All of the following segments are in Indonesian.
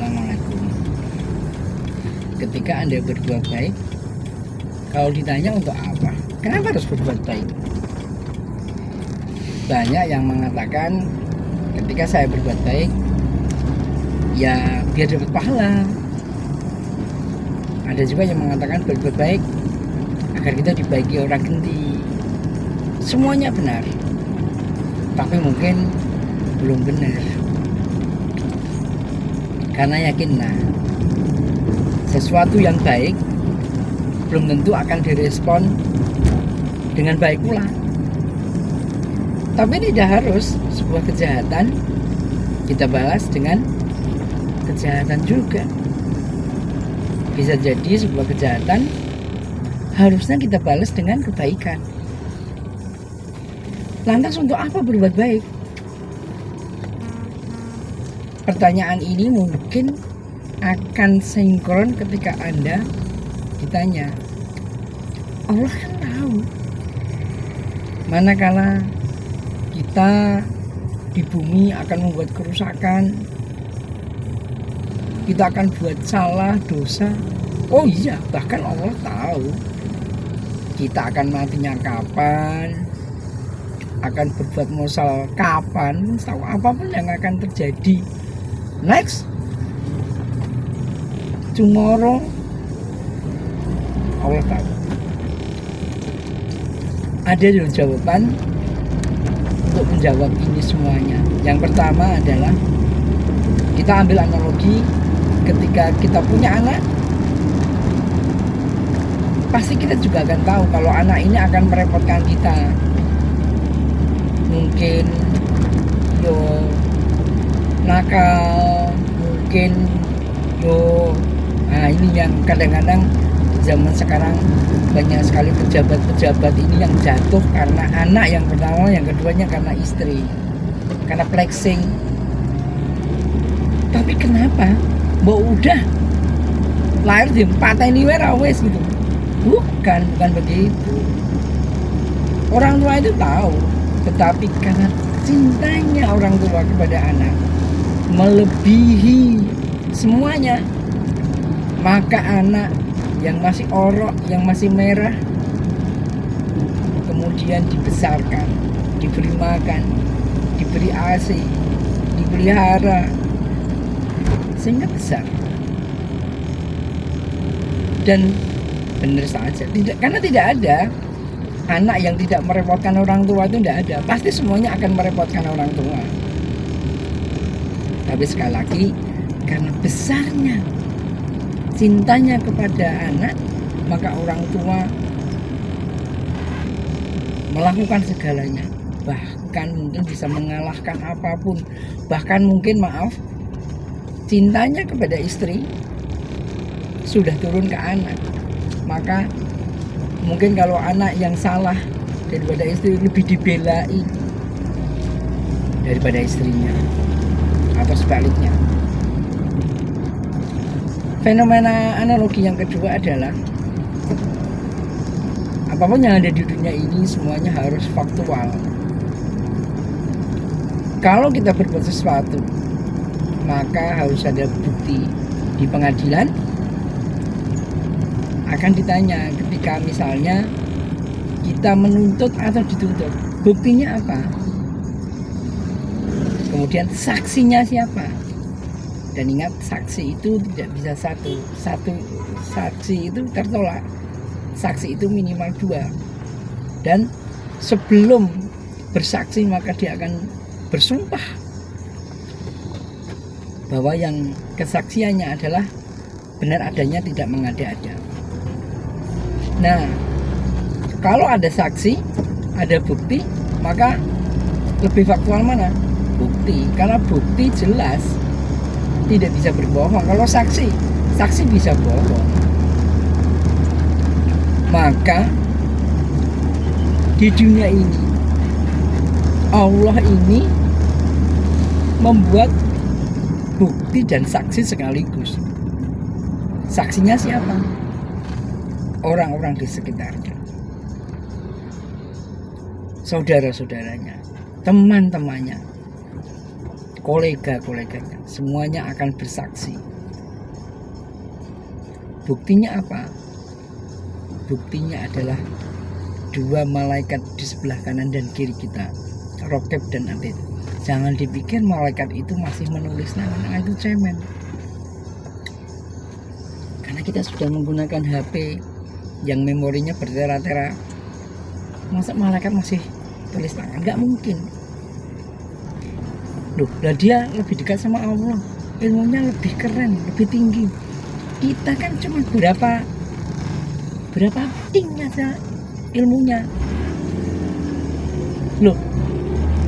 Assalamualaikum. Ketika Anda berbuat baik, kalau ditanya untuk apa? Kenapa harus berbuat baik? Banyak yang mengatakan ketika saya berbuat baik, ya biar dapat pahala. Ada juga yang mengatakan berbuat baik agar kita dibagi orang genti. Semuanya benar, tapi mungkin belum benar. Karena yakinlah, sesuatu yang baik belum tentu akan direspon dengan baik pula. Tapi tidak harus sebuah kejahatan kita balas dengan kejahatan juga. Bisa jadi sebuah kejahatan harusnya kita balas dengan kebaikan. Lantas untuk apa berbuat baik? Pertanyaan ini mungkin akan sinkron ketika Anda ditanya. Allah kan tahu. Manakala kita di bumi akan membuat kerusakan, kita akan buat salah, dosa. Oh iya, bahkan Allah tahu kita akan matinya kapan, akan berbuat mosal kapan, tahu apapun yang akan terjadi next, tomorrow, Allah tahu. Ada jawaban untuk menjawab ini semuanya. Yang pertama adalah kita ambil analogi ketika kita punya anak, pasti kita juga akan tahu kalau anak ini akan merepotkan kita. Mungkin nakal, mungkin nah ini yang kadang-kadang zaman sekarang banyak sekali pejabat-pejabat ini yang jatuh karena anak yang pertama, yang keduanya karena istri, karena flexing. Tapi kenapa? Udah lahir di pateni wes gitu. Bukan begitu. Orang tua itu tahu, tetapi karena cintanya orang tua kepada anak melebihi semuanya, maka anak yang masih orok, yang masih merah, kemudian dibesarkan, diberi makan, diberi ASI, dipelihara sehingga besar. Dan benar saja, karena tidak ada anak yang tidak merepotkan orang tua, itu tidak ada. Pasti semuanya akan merepotkan orang tua. Tapi sekali lagi, karena besarnya cintanya kepada anak, maka orang tua melakukan segalanya. Bahkan mungkin bisa mengalahkan apapun. Bahkan mungkin cintanya kepada istri sudah turun ke anak. Maka mungkin kalau anak yang salah daripada istri lebih dibelai daripada istrinya, atau sebaliknya. Fenomena analogi yang kedua adalah apapun yang ada di dunia ini semuanya harus faktual. Kalau kita berbuat sesuatu, maka harus ada bukti. Di pengadilan akan ditanya ketika misalnya kita menuntut atau dituntut, buktinya apa? Kemudian saksinya siapa? Dan ingat, saksi itu tidak bisa satu saksi itu tertolak. Saksi itu minimal 2. Dan sebelum bersaksi maka dia akan bersumpah bahwa yang kesaksiannya adalah benar adanya, tidak mengada-ada. Nah, kalau ada saksi, ada bukti, maka lebih faktual mana? Bukti, karena bukti jelas, tidak bisa berbohong. Kalau saksi bisa bohong. Maka di dunia ini Allah ini membuat bukti dan saksi sekaligus. Saksinya siapa? Orang-orang di sekitarnya, saudara-saudaranya, teman-temannya, kolega-koleganya, semuanya akan bersaksi Buktinya apa? Buktinya adalah dua malaikat di sebelah kanan dan kiri kita, Rokib dan Atid. Jangan dipikir malaikat itu masih menulis nama, itu cemen. Karena kita sudah menggunakan HP yang memorinya bertera-tera, masa malaikat masih tulis tangan? Nggak mungkin. Loh, lah dia lebih dekat sama Allah, ilmunya lebih keren, lebih tinggi. Kita kan cuma berapa ting aja ilmunya. Loh,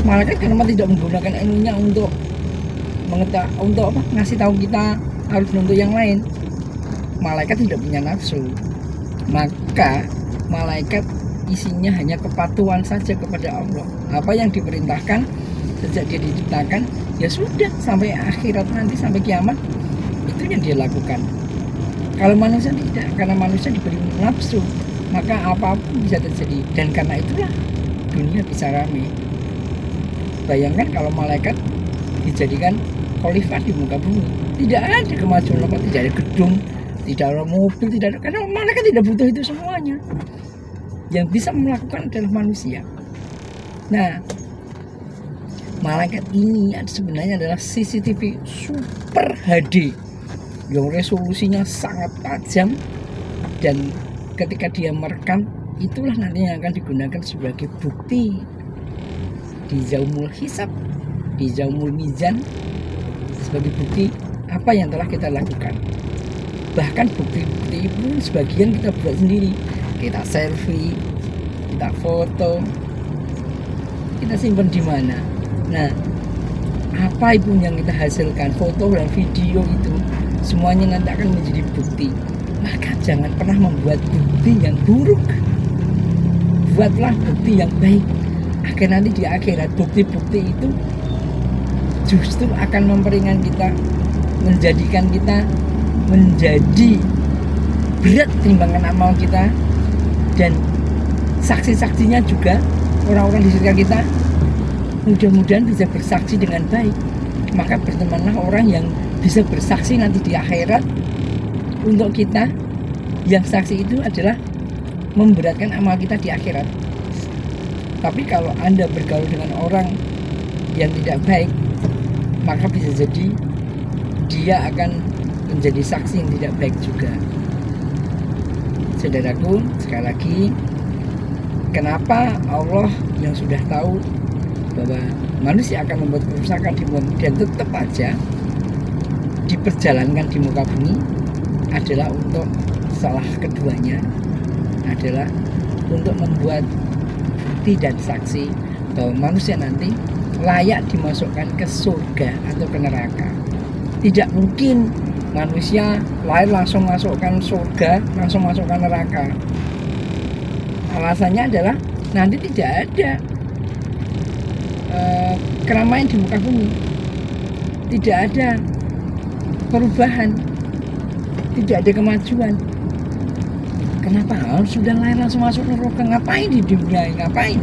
malaikat kenapa tidak menggunakan ilmunya untuk ngasih tahu kita harus menuntut yang lain? Malaikat tidak punya nafsu, maka malaikat isinya hanya kepatuhan saja kepada Allah. Apa yang diperintahkan sejak dia diciptakan, ya sudah sampai akhirat nanti, sampai kiamat, itu yang dia lakukan. Kalau manusia tidak, karena manusia diberi nafsu, maka apapun bisa terjadi. Dan karena itulah dunia bisa ramai. Bayangkan kalau malaikat dijadikan khalifah di muka bumi, tidak ada kemajuan apa, tidak ada gedung, tidak ada mobil, tidak ada, karena malaikat tidak butuh itu semuanya. Yang bisa melakukan adalah manusia. Nah, malaikat ini sebenarnya adalah CCTV Super HD yang resolusinya sangat tajam, dan ketika dia merekam, itulah nantinya akan digunakan sebagai bukti di Yaumul Hisab, di Yaumul Mizan, sebagai bukti apa yang telah kita lakukan. Bahkan bukti-bukti pun sebagian kita buat sendiri, kita selfie, kita foto, kita simpan di mana. Nah, apa itu yang kita hasilkan, foto dan video itu semuanya nanti akan menjadi bukti. Maka jangan pernah membuat bukti yang buruk, buatlah bukti yang baik, agar nanti di akhirat bukti-bukti itu justru akan memperingan kita, menjadikan kita menjadi berat timbangan amal kita, dan saksi-saksinya juga orang-orang di sekitar kita mudah-mudahan bisa bersaksi dengan baik. Maka bertemanlah orang yang bisa bersaksi nanti di akhirat untuk kita, yang saksi itu adalah memberatkan amal kita di akhirat. Tapi kalau Anda bergaul dengan orang yang tidak baik, maka bisa jadi dia akan menjadi saksi yang tidak baik juga. Saudaraku, sekali lagi, kenapa Allah yang sudah tahu bahwa manusia akan membuat kerusakan di bumi dan tetap aja diperjalankan di muka bumi, adalah untuk salah keduanya adalah untuk membuat bukti dan saksi bahwa manusia nanti layak dimasukkan ke surga atau ke neraka. Tidak mungkin manusia lahir langsung masukkan surga, langsung masukkan neraka. Alasannya adalah nanti tidak ada keramaian di muka bumi, tidak ada perubahan, tidak ada kemajuan. Kenapa sudah lahir langsung masuk neraka? Ngapain di dunia? Ngapain?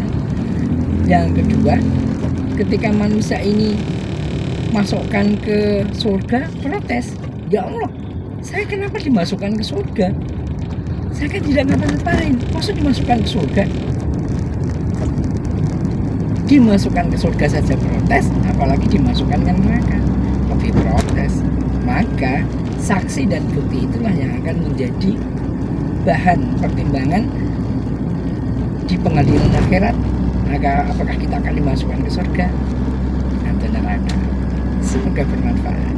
Yang kedua, ketika manusia ini masukkan ke surga, protes, ya Allah, saya kenapa dimasukkan ke surga? Saya kan tidak ngapa-ngapain, maksud dimasukkan ke surga? Dimasukkan ke surga saja protes, apalagi dimasukkan ke neraka, lebih protes. Maka saksi dan bukti itulah yang akan menjadi bahan pertimbangan di pengadilan akhirat, apakah kita akan dimasukkan ke surga atau neraka. Semoga bermanfaat.